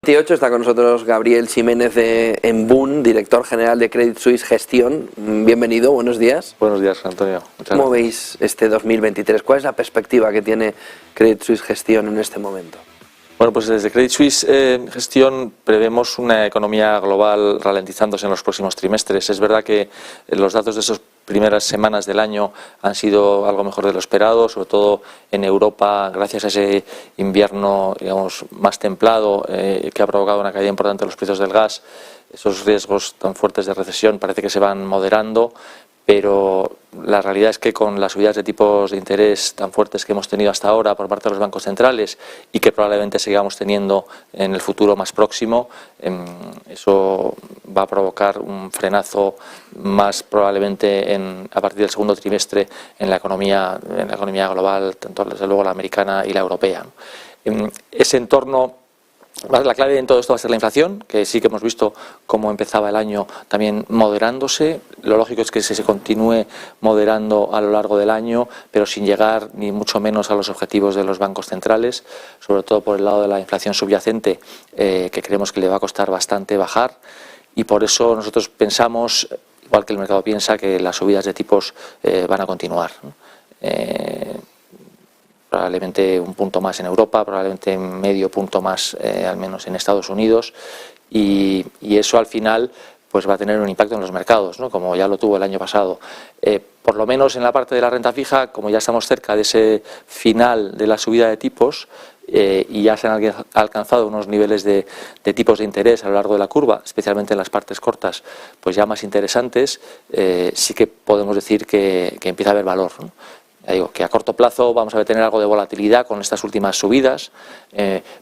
28 está con nosotros Gabriel Ximénez de Embún, director general de Credit Suisse Gestión. Bienvenido, buenos días. Buenos días, Antonio. ¿Cómo veis este 2023? ¿Cuál es la perspectiva que tiene Credit Suisse Gestión en este momento? Bueno, pues desde Credit Suisse Gestión prevemos una economía global ralentizándose en los próximos trimestres. Es verdad que los datos de esas primeras semanas del año han sido algo mejor de lo esperado, sobre todo en Europa, gracias a ese invierno, digamos, más templado que ha provocado una caída importante de los precios del gas. Esos riesgos tan fuertes de recesión parece que se van moderando, pero la realidad es que con las subidas de tipos de interés tan fuertes que hemos tenido hasta ahora por parte de los bancos centrales y que probablemente sigamos teniendo en el futuro más próximo, eso va a provocar un frenazo más probablemente a partir del segundo trimestre en la economía global, tanto desde luego la americana y la europea. Ese entorno, la clave en todo esto va a ser la inflación, que sí que hemos visto cómo empezaba el año también moderándose. Lo lógico es que se continúe moderando a lo largo del año, pero sin llegar ni mucho menos a los objetivos de los bancos centrales, sobre todo por el lado de la inflación subyacente, que creemos que le va a costar bastante bajar, y por eso nosotros pensamos, igual que el mercado piensa, que las subidas de tipos van a continuar, ¿no? Probablemente un punto más en Europa, probablemente medio punto más al menos en Estados Unidos, y eso al final pues va a tener un impacto en los mercados, ¿no? Como ya lo tuvo el año pasado. Por lo menos en la parte de la renta fija, como ya estamos cerca de ese final de la subida de tipos y ya se han alcanzado unos niveles de tipos de interés a lo largo de la curva, especialmente en las partes cortas, pues ya más interesantes, sí que podemos decir que empieza a haber valor, ¿no? Ya digo que a corto plazo vamos a tener algo de volatilidad con estas últimas subidas,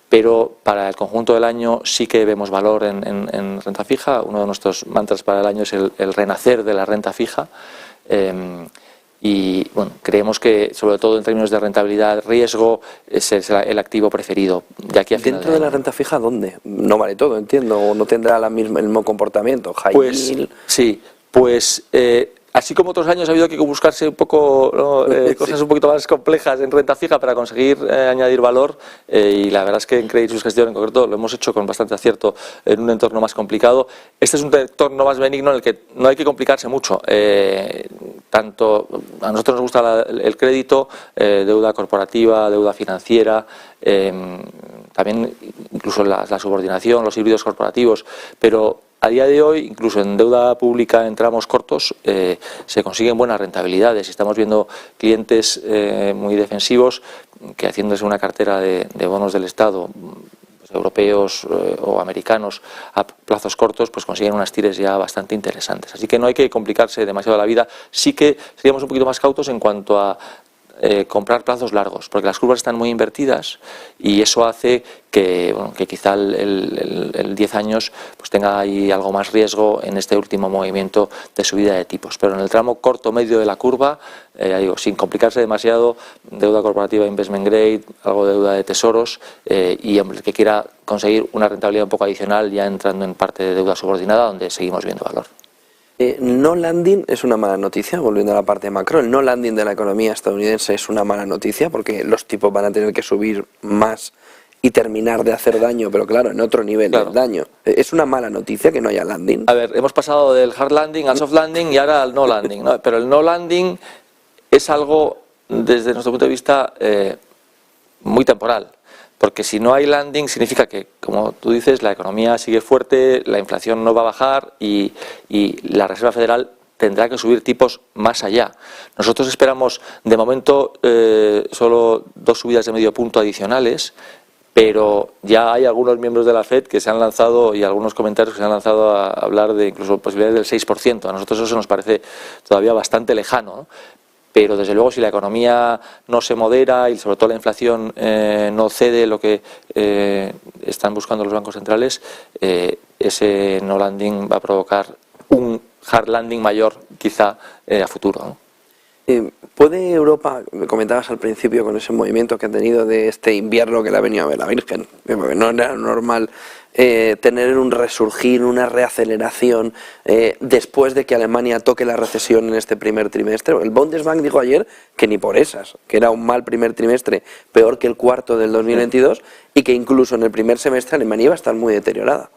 pero para el conjunto del año sí que vemos valor en renta fija. Uno de nuestros mantras para el año es el renacer de la renta fija. Y bueno, creemos que sobre todo en términos de rentabilidad, riesgo, es el activo preferido de aquí a final ¿Dentro de la renta fija dónde? No vale todo, entiendo, o no tendrá el mismo comportamiento. Pues sí, pues así como otros años ha habido que buscarse un poco, ¿no? Cosas un poquito más complejas en renta fija para conseguir añadir valor, y la verdad es que en Credit Suisse Gestión en concreto lo hemos hecho con bastante acierto en un entorno más complicado. Este es un entorno más benigno en el que no hay que complicarse mucho. Tanto a nosotros nos gusta el crédito, deuda corporativa, deuda financiera, también incluso la subordinación, los híbridos corporativos, pero a día de hoy, incluso en deuda pública en tramos cortos, se consiguen buenas rentabilidades. Estamos viendo clientes muy defensivos que, haciéndose una cartera de bonos del Estado, pues, europeos o americanos a plazos cortos, pues consiguen unas tires ya bastante interesantes. Así que no hay que complicarse demasiado la vida. Sí que seríamos un poquito más cautos en cuanto a comprar plazos largos, porque las curvas están muy invertidas y eso hace que, bueno, que quizá el 10 años pues tenga ahí algo más riesgo en este último movimiento de subida de tipos. Pero en el tramo corto medio de la curva, ya digo, sin complicarse demasiado, deuda corporativa, investment grade, algo de deuda de tesoros, y el que quiera conseguir una rentabilidad un poco adicional, ya entrando en parte de deuda subordinada, donde seguimos viendo valor. No landing es una mala noticia, volviendo a la parte macro. El no landing de la economía estadounidense es una mala noticia porque los tipos van a tener que subir más y terminar de hacer daño, pero claro, en otro nivel del daño. Es una mala noticia que no haya landing. A ver, hemos pasado del hard landing al soft landing y ahora al no landing, ¿no? Pero el no landing es algo, desde nuestro punto de vista, muy temporal. Porque si no hay landing significa que, como tú dices, la economía sigue fuerte, la inflación no va a bajar y la Reserva Federal tendrá que subir tipos más allá. Nosotros esperamos, de momento, solo 2 subidas de medio punto adicionales, pero ya hay algunos miembros de la FED que se han lanzado, y algunos comentarios que se han lanzado a hablar de incluso posibilidades del 6%. A nosotros eso nos parece todavía bastante lejano, ¿no? Pero desde luego si la economía no se modera y sobre todo la inflación no cede lo que están buscando los bancos centrales, ese no landing va a provocar un hard landing mayor quizá a futuro, ¿no? ¿Puede Europa, me comentabas al principio con ese movimiento que ha tenido de este invierno que le ha venido a ver la Virgen, no era normal tener un resurgir, una reaceleración después de que Alemania toque la recesión en este primer trimestre? El Bundesbank dijo ayer que ni por esas, que era un mal primer trimestre, peor que el cuarto del 2022 y que incluso en el primer semestre Alemania iba a estar muy deteriorada.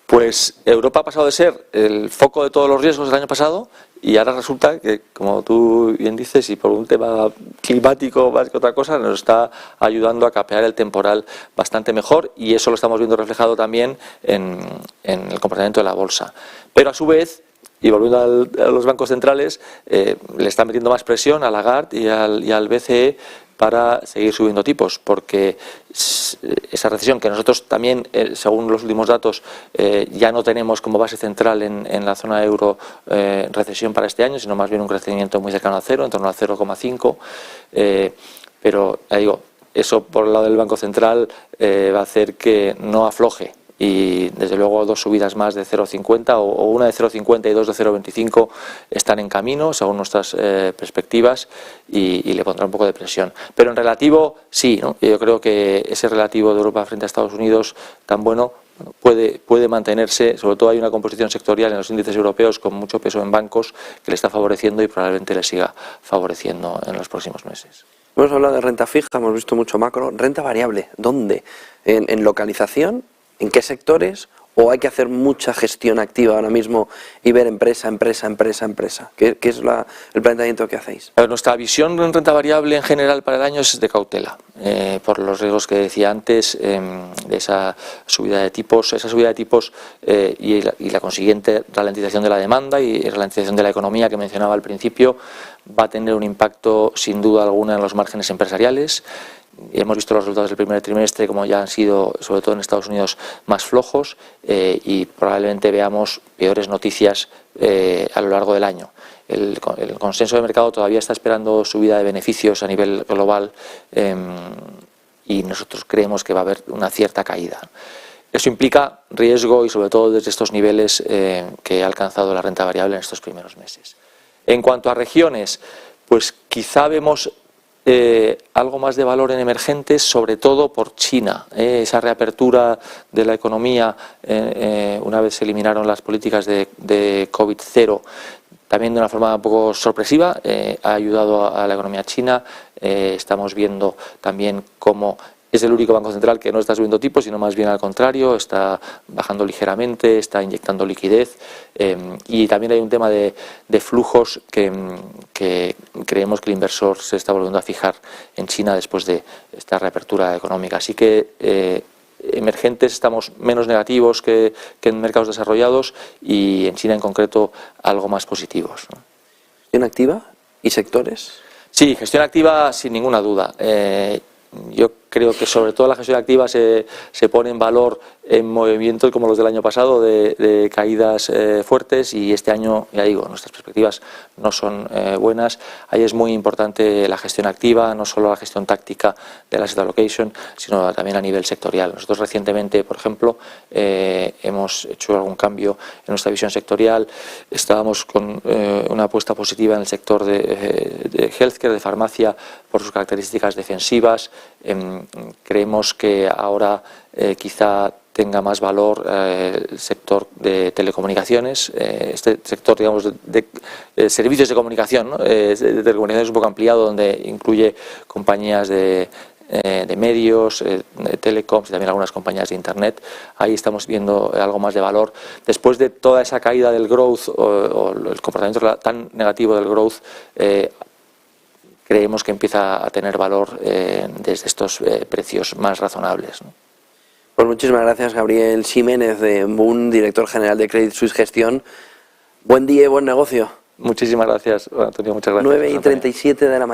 Pues Europa ha pasado de ser el foco de todos los riesgos del año pasado y ahora resulta que, como tú bien dices, y por un tema climático más que otra cosa, nos está ayudando a capear el temporal bastante mejor, y eso lo estamos viendo reflejado también en el comportamiento de la bolsa. Pero a su vez, y volviendo a los bancos centrales, le están metiendo más presión a Lagarde y al BCE para seguir subiendo tipos, porque esa recesión que nosotros también, según los últimos datos, ya no tenemos como base central en la zona euro recesión para este año, sino más bien un crecimiento muy cercano a cero, en torno a 0,5, pero ya digo, eso por el lado del Banco Central va a hacer que no afloje. Y desde luego dos subidas más de 0,50 o una de 0,50 y dos de 0,25 están en camino según nuestras perspectivas, y le pondrá un poco de presión. Pero en relativo sí, ¿no? Yo creo que ese relativo de Europa frente a Estados Unidos tan bueno puede mantenerse. Sobre todo hay una composición sectorial en los índices europeos con mucho peso en bancos que le está favoreciendo y probablemente le siga favoreciendo en los próximos meses. Hemos hablado de renta fija, hemos visto mucho macro. ¿Renta variable? ¿Dónde? ¿En localización? ¿En qué sectores? ¿O hay que hacer mucha gestión activa ahora mismo y ver empresa? ¿Qué es el planteamiento que hacéis? Nuestra visión en renta variable en general para el año es de cautela, por los riesgos que decía antes, de esa subida de tipos, y la consiguiente ralentización de la demanda y ralentización de la economía que mencionaba al principio, va a tener un impacto sin duda alguna en los márgenes empresariales. Hemos visto los resultados del primer trimestre como ya han sido, sobre todo en Estados Unidos, más flojos, y probablemente veamos peores noticias a lo largo del año. El consenso de mercado todavía está esperando subida de beneficios a nivel global, y nosotros creemos que va a haber una cierta caída. Eso implica riesgo, y sobre todo desde estos niveles que ha alcanzado la renta variable en estos primeros meses. En cuanto a regiones, pues quizá vemos algo más de valor en emergentes, sobre todo por China. Esa reapertura de la economía, una vez se eliminaron las políticas de COVID-0, también de una forma un poco sorpresiva, ha ayudado a la economía china. Estamos viendo también cómo es el único banco central que no está subiendo tipos, sino más bien al contrario, está bajando ligeramente, está inyectando liquidez, y también hay un tema de flujos que creemos que el inversor se está volviendo a fijar en China después de esta reapertura económica. Así que emergentes estamos menos negativos que en mercados desarrollados, y en China en concreto algo más positivos, ¿no? ¿Gestión activa y sectores? Sí, gestión activa sin ninguna duda. Yo creo que sobre todo la gestión activa se pone en valor en movimientos como los del año pasado, de caídas fuertes, y este año, ya digo, nuestras perspectivas no son buenas. Ahí es muy importante la gestión activa, no solo la gestión táctica de la asset allocation, sino también a nivel sectorial. Nosotros recientemente, por ejemplo, hemos hecho algún cambio en nuestra visión sectorial. Estábamos con una apuesta positiva en el sector de healthcare, de farmacia, por sus características defensivas. Creemos que ahora quizá tenga más valor el sector de telecomunicaciones, este sector, digamos, de servicios de comunicación, ¿no? De telecomunicaciones es un poco ampliado, donde incluye compañías de medios, de telecoms y también algunas compañías de internet. Ahí estamos viendo algo más de valor. Después de toda esa caída del growth o el comportamiento tan negativo del growth, creemos que empieza a tener valor desde estos precios más razonables, ¿no? Pues muchísimas gracias, Gabriel Ximénez, de Moon, director general de Credit Suisse Gestión. Buen día y buen negocio. Muchísimas gracias, Antonio, muchas gracias. 9:37 de la mañana.